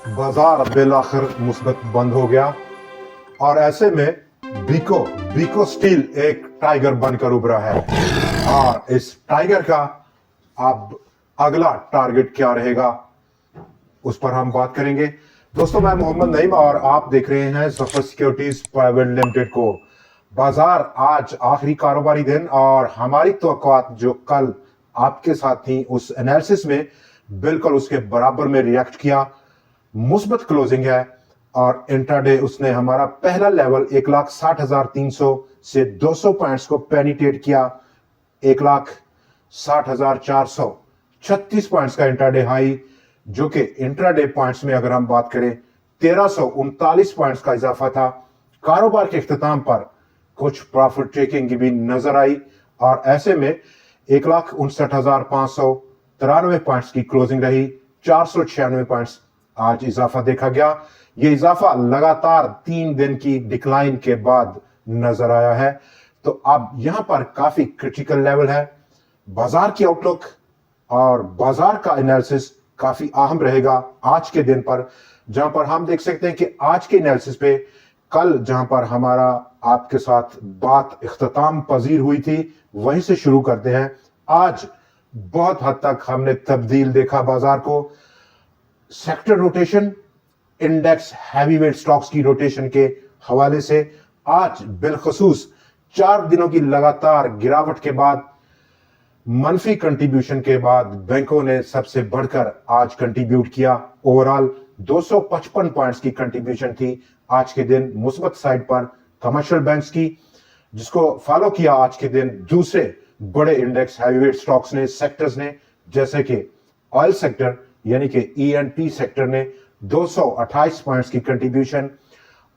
बाजार बिल आखिर मुस्बत बंद हो गया और ऐसे में बीको स्टील एक टाइगर बनकर उभरा है और इस टाइगर का अब अगला टारगेट क्या रहेगा उस पर हम बात करेंगे। दोस्तों, मैं मोहम्मद नईम और आप देख रहे हैं जफर सिक्योरिटीज प्राइवेट लिमिटेड को। बाजार आज आखिरी कारोबारी दिन और हमारी तवक्कुआत जो कल आपके साथ थी उस एनालिसिस में बिल्कुल उसके बराबर में रिएक्ट किया। मुस्बत क्लोजिंग है और इंट्राडे उसने हमारा पहला लेवल 1,60,300 से 200 पॉइंट्स को पेनिट्रेट किया। 1,60,436 पॉइंट्स का इंट्राडे हाई, जो कि इंट्राडे पॉइंट्स में अगर हम बात करें 1,339 पॉइंट्स का इजाफा था। कारोबार के इख्तिताम पर कुछ प्रॉफिट टेकिंग भी नजर आई और ऐसे में 1,59,593 पॉइंट्स की क्लोजिंग रही। 496 पॉइंट्स आज इजाफा देखा गया। यह इजाफा लगातार 3 दिन की डिक्लाइन के बाद नजर आया है। तो अब यहां पर काफी क्रिटिकल लेवल है। बाजार की आउटलुक और बाजार का एनालिसिस काफी अहम रहेगा आज के दिन पर, जहां पर हम देख सकते हैं कि आज के एनालिसिस पे कल जहां पर हमारा आपके साथ बात इख्तिताम पजीर हुई थी वहीं से शुरू करते हैं। आज बहुत हद तक हमने तब्दील देखा बाजार को। Sector rotation, index heavyweight stocks की रोटेशन के हवाले से आज बिलखसूस 4 दिनों की लगातार गिरावट के बाद, मनफी कंट्रीब्यूशन के बाद बैंकों ने सबसे बढ़कर आज कंट्रीब्यूट किया। ओवरऑल 255 पॉइंट्स की कंट्रीब्यूशन थी आज के दिन मुस्बत साइड पर कमर्शियल बैंक्स की, जिसको फॉलो किया आज के दिन दूसरे बड़े इंडेक्स हैवीवेट स्टॉक्स ने, सेक्टर्स ने, जैसे कि ऑयल सेक्टर यानी कि E&P सेक्टर ने 228 पॉइंट्स की contribution,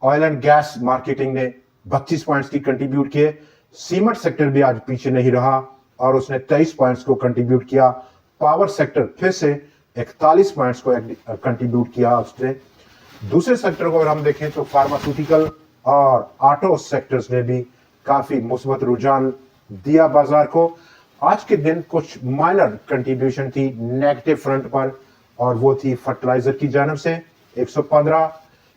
oil and gas marketing ने 32 पॉइंट्स की कंट्रीब्यूट किए। सीमेंट सेक्टर भी आज पीछे नहीं रहा और उसने 23 पॉइंट्स को कंट्रीब्यूट किया। पावर सेक्टर फिर से 41 पॉइंट्स को कंट्रीब्यूट किया उसने। दूसरे सेक्टर को अगर हम देखें तो फार्मास्यूटिकल और ऑटो सेक्टर्स ने भी काफी मुस्बत रुझान दिया बाजार को। आज के दिन कुछ माइनर कंट्रीब्यूशन थी नेगेटिव फ्रंट पर और वो थी फर्टिलाइजर की जानब से 115,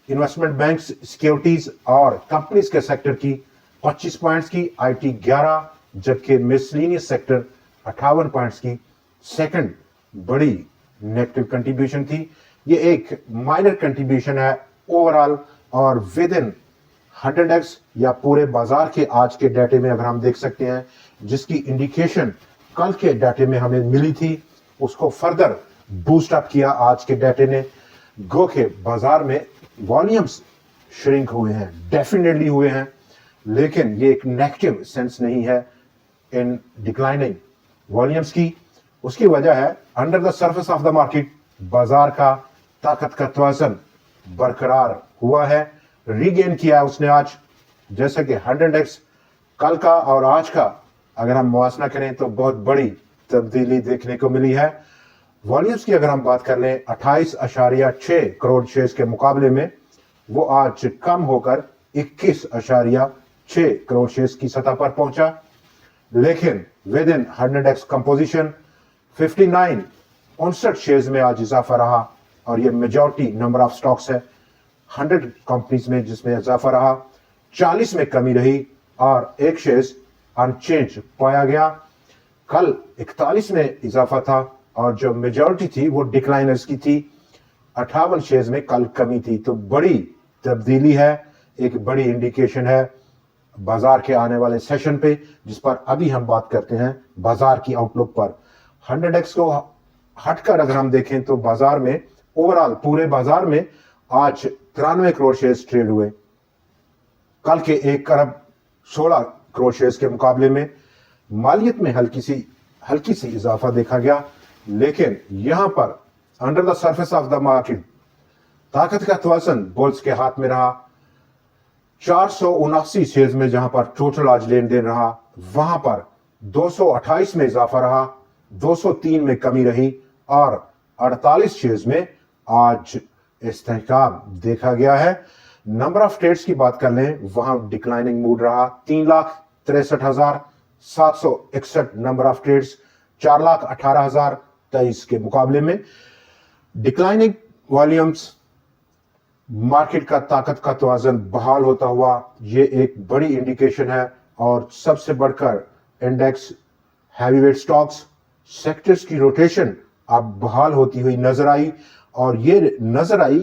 इन्वेस्टमेंट बैंक, सिक्योरिटीज और कंपनीज के सेक्टर की 25 पॉइंट्स की, IT 11, जबकि मिसलिनियस सेक्टर 58 पॉइंट्स की सेकंड बड़ी नेगेटिव कंट्रीब्यूशन थी। ये एक माइनर कंट्रीब्यूशन है ओवरऑल और विद इन 100x या पूरे बाजार के आज के डाटे में अगर हम देख सकते हैं, जिसकी इंडिकेशन कल के डाटे में हमें मिली थी, उसको फर्दर बूस्ट अप किया आज के डाटे ने। गो के बाजार में वॉल्यूम्स श्रिंक हुए हैं, डेफिनेटली हुए हैं, लेकिन ये एक नेगेटिव सेंस नहीं है इन डिक्लाइनिंग वॉल्यूम्स की। उसकी वजह है under the surface of the market बाजार का ताकत का तवाज़ुन बरकरार हुआ है, रीगेन किया है उसने आज। जैसे कि 100x कल का और आज का अगर हम मुआसना करें तो बहुत बड़ी तब्दीली देखने को मिली है। वॉल्यूम्स की अगर हम बात कर लें 28.6 करोड़ शेयर्स के मुकाबले में वो आज कम होकर 21.6 करोड़ शेयर्स की सतह पर पहुंचा। लेकिन with in 100x composition 59 shares में आज इजाफा रहा और ये मेजॉरिटी नंबर ऑफ स्टॉक्स है 100 कंपनीज में, जिसमें इजाफा रहा। 40 में कमी रही और एक शेयर्स अनचेंज पाया गया। कल 41 में इजाफा था और जो मेजॉरिटी थी वो डिक्लाइनर्स की थी। 58 शेयर्स में कल कमी थी। तो बड़ी तब्दीली है, एक बड़ी इंडिकेशन है बाजार के आने वाले सेशन पे, जिस पर अभी हम बात करते हैं बाजार की आउटलुक पर। 100x को हटकर अगर हम देखें तो बाजार में ओवरऑल पूरे बाजार में आज 93 करोड़ शेयर्स ट्रेड हुए। कल के 1 अरब 16 करोड़ शेयर्स के मुकाबले में मालियत में हल्की सी इजाफा देखा गया। लेकिन यहां पर under the surface of the market ताकत का तवाज़ुन बुल्स के हाथ में रहा। 479 शेयर्स में जहां पर टोटल आज लेन देन रहा, वहां पर 228 में इजाफा रहा, 203 में कमी रही और 48 शेयर्स में आज इस्तेहकाम देखा गया है। नंबर ऑफ ट्रेड्स की बात कर लें, वहां डिक्लाइनिंग मूड रहा। 3,63,761 नंबर ऑफ ट्रेड्स 4,18,023 के मुकाबले में। डिक्लाइनिंग वॉल्यूम्स मार्केट का ताकत का तवाज़ुन बहाल होता हुआ ये एक बड़ी इंडिकेशन है। और सबसे बढ़कर इंडेक्स हैवीवेट स्टॉक्स सेक्टर्स की रोटेशन अब बहाल होती हुई नजर आई। और ये नजर आई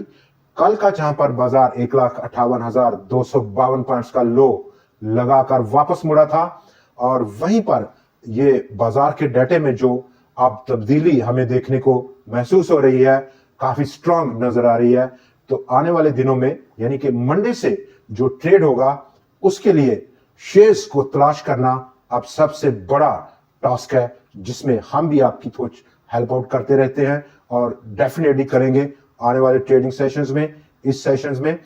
कल का, जहां पर बाजार 1,58,252 पॉइंट्स का लो लगाकर वापस मुड़ा था। और वहीं पर ये बाजार के डाटे में जो अब तब्दीली हमें देखने को महसूस हो रही है, काफी स्ट्रांग नजर आ रही है। तो आने वाले दिनों में यानी कि मंडे से जो ट्रेड होगा उसके लिए शेयर्स को तलाश करना अब सबसे बड़ा टास्क है, जिसमें हम भी आपकी कुछ हेल्प आउट करते रहते हैं और डेफिनेटली करेंगे आने वाले ट्रेडिंग सेशंस में। इस सेशंस में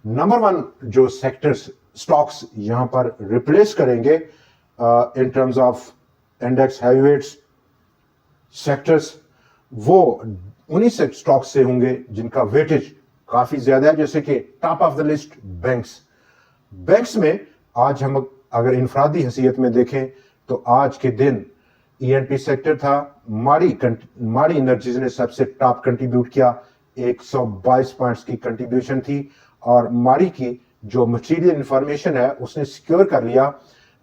नंबर 1 जो सेक्टर्स स्टॉक्स यहां पर रिप्लेस करेंगे in terms of index heavyweights sectors, वो उन्हीं से स्टॉक्स से होंगे जिनका वेटेज काफी ज्यादा है, जैसे कि top of the list banks में आज हम अगर इंफरादी हैसियत में देखें तो आज के दिन ईएनपी सेक्टर था। माड़ी एनर्जीज ने सबसे टॉप कंट्रीब्यूट किया, 122 पॉइंट्स की कंट्रीब्यूशन थी। और माड़ी की जो मटीरियल इंफॉर्मेशन है उसने सिक्योर कर लिया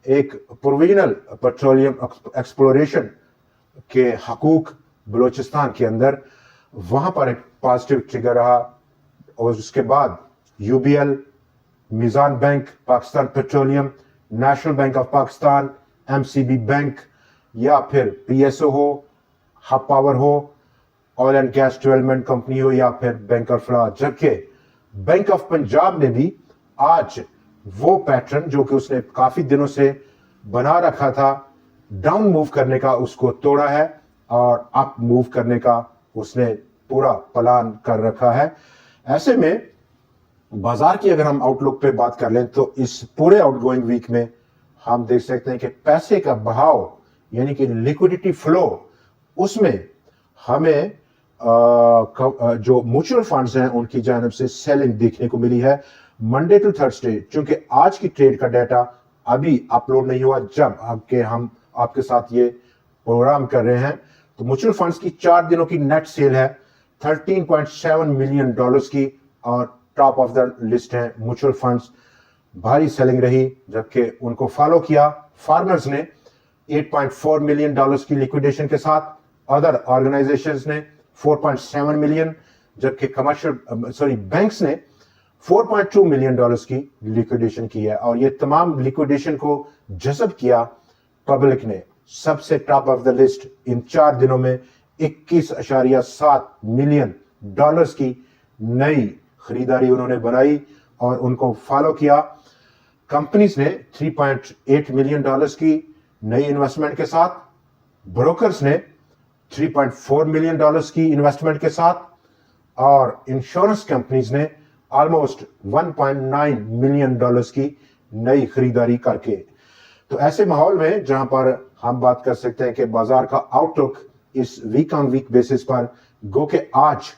एक प्रोविजनल पेट्रोलियम एक्सप्लोरेशन के हकूक बलोचिस्तान के अंदर, वहां पर एक पॉजिटिव ट्रिगर रहा। और उसके बाद UBL, Meezan Bank, Pakistan Petroleum, National Bank of Pakistan, MCB Bank या फिर पीएसओ हो, हब पावर हो, Oil and Gas Development Company हो या फिर बैंक ऑफ फलाह। जबकि बैंक ऑफ पंजाब ने भी आज वो पैटर्न जो कि उसने काफी दिनों से बना रखा था डाउन मूव करने का, उसको तोड़ा है और अप मूव करने का उसने पूरा प्लान कर रखा है। ऐसे में बाजार की अगर हम आउटलुक पे बात कर लें तो इस पूरे आउटगोइंग वीक में हम देख सकते हैं कि पैसे का बहाव यानी कि लिक्विडिटी फ्लो, उसमें हमें जो म्यूचुअल फंड्स हैं उनकी जानिब से सेलिंग देखने को मिली है मंडे टू थर्सडे। चूंकि आज की ट्रेड का डाटा अभी अपलोड नहीं हुआ जब हम आपके साथ ये प्रोग्राम कर रहे हैं, तो म्यूचुअल फंड्स की 4 दिनों की नेट सेल है $13.7 मिलियन की। और टॉप ऑफ द लिस्ट है म्यूचुअल फंड्स, भारी सेलिंग रही। जबकि उनको फॉलो किया फार्मर्स ने $8.4 मिलियन की लिक्विडेशन के साथ, अदर ऑर्गेनाइजेशंस ने 4.7 मिलियन, जबकि बैंक्स ने $4.2 मिलियन की लिक्विडेशन की है। और ये तमाम लिक्विडेशन को जज़ब किया पब्लिक ने। सबसे टॉप ऑफ द लिस्ट इन 4 दिनों में $21.7 मिलियन की नई खरीदारी उन्होंने बनाई और उनको फॉलो किया कंपनीज ने $3.8 मिलियन की नई इन्वेस्टमेंट के साथ, ब्रोकर्स ने $3.4 मिलियन की इन्वेस्टमेंट के साथ, और इंश्योरेंस कंपनीज ने ऑलमोस्ट $1.9 मिलियन की नई खरीदारी करके। तो ऐसे माहौल में जहां पर हम बात कर सकते हैं कि बाजार का आउटलुक इस वीक ऑन वीक बेसिस पर गो के आज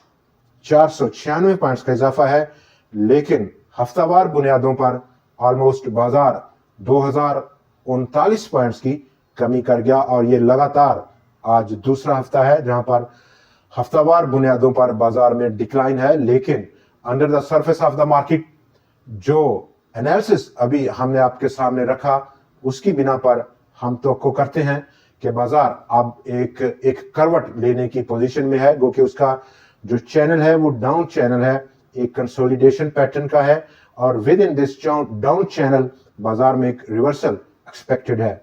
496 पॉइंट्स का इजाफा है, लेकिन हफ्तावार बुनियादों पर ऑलमोस्ट बाजार 2039 पॉइंट्स की कमी कर गया। और ये लगातार आज दूसरा हफ्ता है जहां पर हफ्तावार बुनियादों पर बाजार में डिक्लाइन है। लेकिन under the surface of the market जो एनालिसिस अभी हमने आपके सामने रखा, उसकी बिना पर हम तो करते हैं कि बाजार अब एक करवट लेने की पोजीशन में है, गो कि उसका जो चैनल है वो डाउन चैनल है, एक कंसोलिडेशन पैटर्न का है। और with in this down channel बाजार में एक रिवर्सल एक्सपेक्टेड है।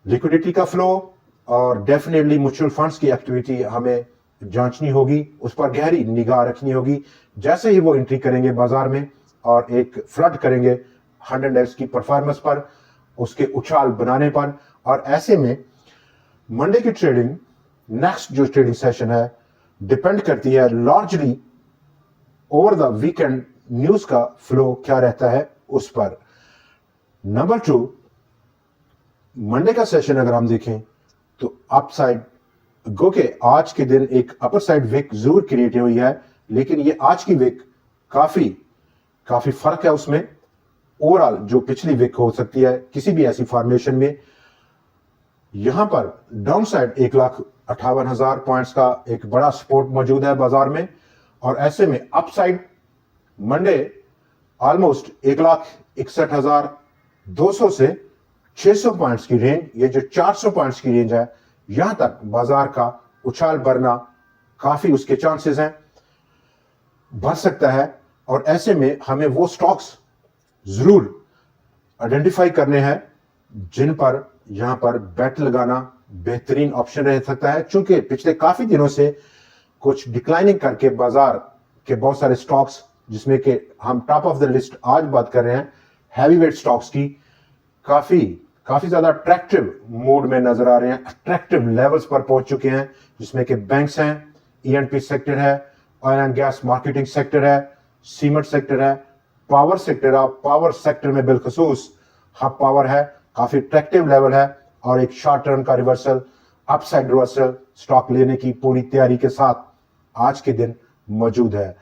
लिक्विडिटी का फ्लो और डेफिनेटली म्यूचुअल फंड्स की एक्टिविटी हमें जांचनी होगी, उस पर गहरी निगाह रखनी होगी। जैसे ही वो एंट्री करेंगे बाजार में और एक फ्लड करेंगे 100x की परफॉर्मेंस पर, उसके उछाल बनाने पर। और ऐसे में मंडे की ट्रेडिंग, नेक्स्ट जो ट्रेडिंग सेशन है, डिपेंड करती है largely over the weekend news का फ्लो क्या रहता है उस पर। नंबर 2, मंडे का सेशन अगर हम देखें तो अपसाइड गो के आज के दिन एक अपर साइड विक जरूर क्रिएट हुई है, लेकिन ये आज की विक काफी फर्क है उसमें ओवरऑल जो पिछली विक हो सकती है किसी भी ऐसी फॉर्मेशन में। यहां पर डाउन साइड 1,58,000 पॉइंट्स का एक बड़ा सपोर्ट मौजूद है बाजार में। और ऐसे में अपसाइड मंडे ऑलमोस्ट 1,61,200 से 600 पॉइंट्स की रेंज, ये जो 400 पॉइंट्स की रेंज है, यहां तक बाजार का उछाल भरना काफी उसके चांसेस हैं, बढ़ सकता है। और ऐसे में हमें वो स्टॉक्स जरूर आइडेंटिफाई करने हैं जिन पर यहां पर बेट लगाना बेहतरीन ऑप्शन रह सकता है, क्योंकि पिछले काफी दिनों से कुछ डिक्लाइनिंग करके बाजार के बहुत सारे स्टॉक्स, जिसमें कि हम टॉप ऑफ द लिस्ट आज बात कर रहे हैं हैवी वेट स्टॉक्स की, काफी ज्यादा अट्रैक्टिव मूड में नजर आ रहे हैं, अट्रैक्टिव लेवल्स पर पहुंच चुके हैं, जिसमें कि बैंक्स हैं, E&P सेक्टर है, oil and gas marketing sector है, सीमेंट सेक्टर है, पावर सेक्टर है। पावर सेक्टर में बिलखसूस हब पावर है, काफी अट्रैक्टिव लेवल है और एक शॉर्ट टर्म का रिवर्सल, अपसाइड रिवर्सल स्टॉक लेने की पूरी तैयारी के साथ आज के दिन मौजूद है।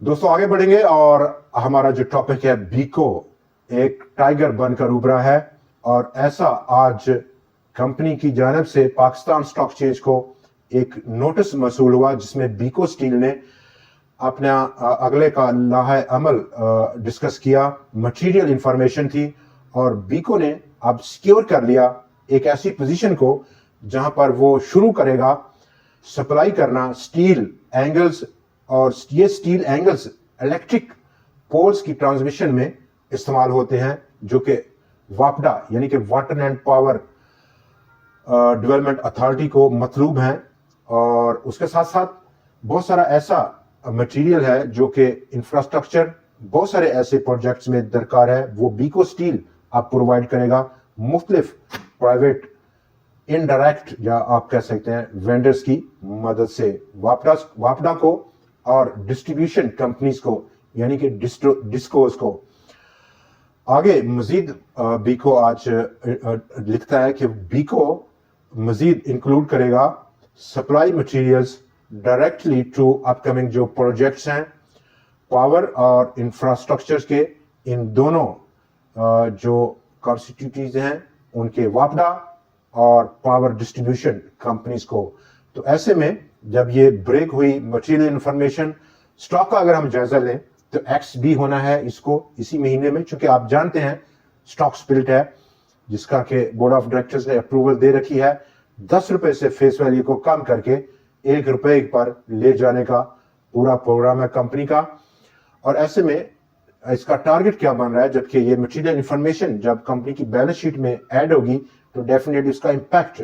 दोस्तों आगे बढ़ेंगे और हमारा जो टॉपिक है, बीको एक टाइगर बनकर उभरा है और ऐसा आज कंपनी की जानिब से पाकिस्तान स्टॉक एक्सचेंज को एक नोटिस मसूल हुआ, जिसमें बीको स्टील ने अपना अगले का लाहे अमल डिस्कस किया। मटेरियल इंफॉर्मेशन थी और बीको ने अब सिक्योर कर लिया एक ऐसी पोजीशन को जहां पर वो शुरू करेगा सप्लाई करना स्टील एंगल्स, और ये स्टील एंगल्स इलेक्ट्रिक पोल्स की ट्रांसमिशन में इस्तेमाल होते हैं, जो कि वापडा यानी कि water and power development authority को मतलूब हैं। और उसके साथ साथ बहुत सारा ऐसा मटेरियल है जो कि इंफ्रास्ट्रक्चर बहुत सारे ऐसे प्रोजेक्ट्स में दरकार है, वो बीको स्टील आप प्रोवाइड करेगा मुख्तलिफ प्राइवेट इनडायरेक्ट या आप कह सकते हैं वेंडर्स की मदद से वापडा को और डिस्ट्रीब्यूशन कंपनीज को यानी कि डिस्कोस को। आगे मजीद बीको आज लिखता है कि बीको मजीद इंक्लूड करेगा supply materials directly to upcoming जो प्रोजेक्ट्स हैं पावर और इंफ्रास्ट्रक्चर्स के, इन दोनों जो कॉन्स्टिट्यूटीज हैं उनके वापडा और पावर डिस्ट्रीब्यूशन कंपनीज को। तो ऐसे में जब ये ब्रेक हुई मटेरियल इंफॉर्मेशन, स्टॉक का अगर हम जायजा लें तो एक्स भी होना है इसको इसी महीने में, क्योंकि आप जानते हैं स्टॉक स्प्लिट है जिसका कि बोर्ड ऑफ डायरेक्टर्स ने अप्रूवल दे रखी है। 10 रुपए से फेस वैल्यू को कम करके 1 रुपए पर ले जाने का पूरा प्रोग्राम है कंपनी का। और ऐसे में इसका टारगेट क्या बन रहा है, जबकि ये मटेरियल इंफॉर्मेशन जब कंपनी की बैलेंस शीट में ऐड होगी तो डेफिनेटली इसका इम्पैक्ट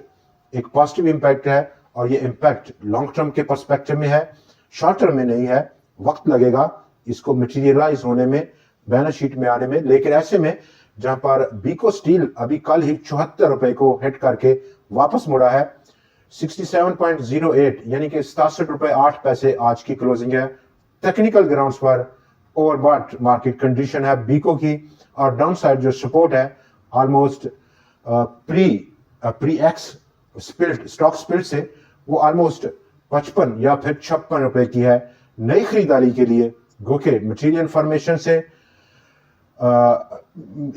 एक पॉजिटिव इम्पैक्ट है, और ये इम्पैक्ट लॉन्ग टर्म के पर्सपेक्टिव में है, शॉर्ट टर्म में नहीं है। वक्त लगेगा इसको मटेरियलाइज होने में, बैलेंस शीट में आने में। लेकिन ऐसे में जहां पर बीको स्टील अभी कल ही 74 रुपए को हिट करके वापस मुड़ा है, 67.08 यानी कि 67 रुपए 8 पैसे आज की क्लोजिंग है। टेक्निकल ग्राउंड्स पर ओवरबॉट मार्केट कंडीशन है बीको की, और डाउन साइड जो सपोर्ट है almost pre x spilt stock spilt से वो ऑलमोस्ट 55 या फिर 56 रुपए की है। नई खरीदारी के लिए गोके मटेरियल इंफॉर्मेशन से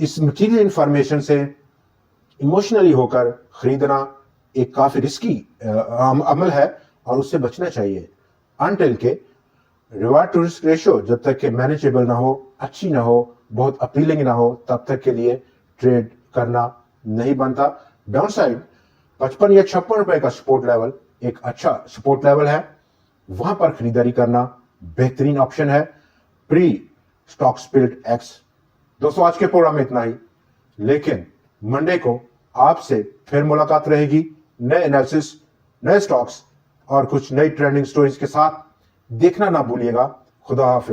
इस मटेरियल इंफॉर्मेशन से इमोशनली होकर खरीदना एक काफी रिस्की अमल है और उससे बचना चाहिए अनटिल के रिवार्ड टू रिस्क रेशियो जब तक के मैनेजेबल ना हो, अच्छी ना हो, बहुत अपीलिंग ना हो, तब तक के लिए ट्रेड करना नहीं बनता। डाउन साइड 55 या 56 रुपए का सपोर्ट लेवल एक अच्छा सपोर्ट लेवल है, वहां पर खरीदारी करना बेहतरीन ऑप्शन है प्री स्टॉक स्पिल्ट एक्स। दोस्तों आज के प्रोग्राम में इतना ही, लेकिन मंडे को आपसे फिर मुलाकात रहेगी नए एनालिसिस, नए स्टॉक्स और कुछ नई ट्रेंडिंग स्टोरीज के साथ। देखना ना भूलिएगा। खुदा हाफिज।